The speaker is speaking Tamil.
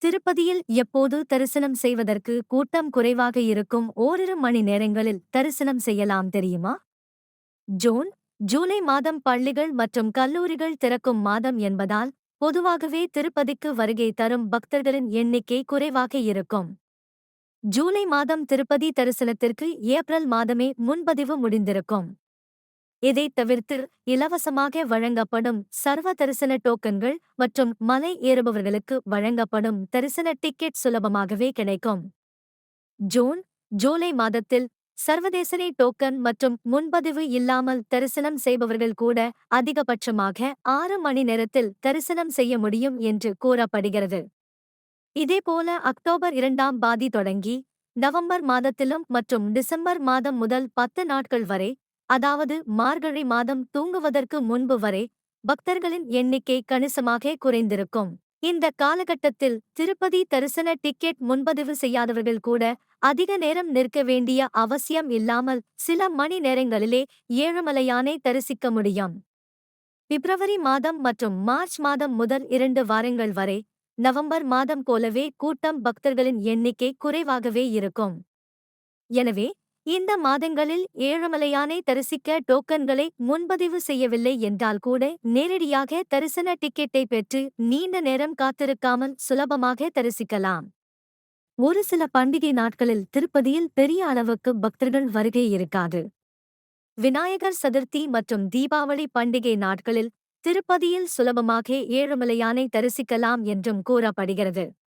திருப்பதியில் எப்போது தரிசனம் செய்வதற்கு கூட்டம் குறைவாக இருக்கும் ஓரிரு மணி நேரங்களில் தரிசனம் செய்யலாம் தெரியுமா? ஜூன், ஜூலை மாதம் பள்ளிகள் மற்றும் கல்லூரிகள் திறக்கும் மாதம் என்பதால் பொதுவாகவே திருப்பதிக்கு வருகை தரும் பக்தர்களின் எண்ணிக்கை குறைவாக இருக்கும். ஜூலை மாதம் திருப்பதி தரிசனத்திற்கு ஏப்ரல் மாதமே முன்பதிவு முடிந்திருக்கும். இதைத் தவிர்த்து இலவசமாக வழங்கப்படும் சர்வ தரிசன டோக்கன்கள் மற்றும் மலை ஏறுபவர்களுக்கு வழங்கப்படும் தரிசன டிக்கெட் சுலபமாகவே கிடைக்கும். ஜூன், ஜூலை மாதத்தில் சர்வதேசனை டோக்கன் மற்றும் முன்பதிவு இல்லாமல் தரிசனம் செய்பவர்கள் கூட அதிகபட்சமாக 6 மணி நேரத்தில் தரிசனம் செய்ய முடியும் என்று கூறப்படுகிறது. இதேபோல அக்டோபர் 2ஆம் பாதி தொடங்கி நவம்பர் மாதத்திலும் மற்றும் டிசம்பர் மாதம் முதல் 10 நாட்கள் வரை, அதாவது மார்கழி மாதம் தூங்குவதற்கு முன்பு வரை பக்தர்களின் எண்ணிக்கை கணிசமாக குறைந்திருக்கும். இந்த காலகட்டத்தில் திருப்பதி தரிசன டிக்கெட் முன்பதிவு செய்யாதவர்கள் கூட அதிக நேரம் நிற்க வேண்டிய அவசியம் இல்லாமல் சில மணி நேரங்களிலே ஏழுமலையானை தரிசிக்க முடியும். பிப்ரவரி மாதம் மற்றும் மார்ச் மாதம் முதல் 2 வாரங்கள் வரை நவம்பர் மாதம் போலவே கூட்டம் பக்தர்களின் எண்ணிக்கை குறைவாகவே இருக்கும். எனவே இந்த மாதங்களில் ஏழுமலையானை தரிசிக்க டோக்கன்களை முன்பதிவு செய்யவில்லை என்றால் கூட நேரடியாக தரிசன டிக்கெட்டை பெற்று நீண்ட நேரம் காத்திருக்காமல் சுலபமாக தரிசிக்கலாம். ஒரு சில பண்டிகை நாட்களில் திருப்பதியில் பெரிய அளவுக்கு பக்தர்கள் வருகை இருக்காது. விநாயகர் சதுர்த்தி மற்றும் தீபாவளி பண்டிகை நாட்களில் திருப்பதியில் சுலபமாக ஏழுமலையானை தரிசிக்கலாம் என்றும் கூறப்படுகிறது.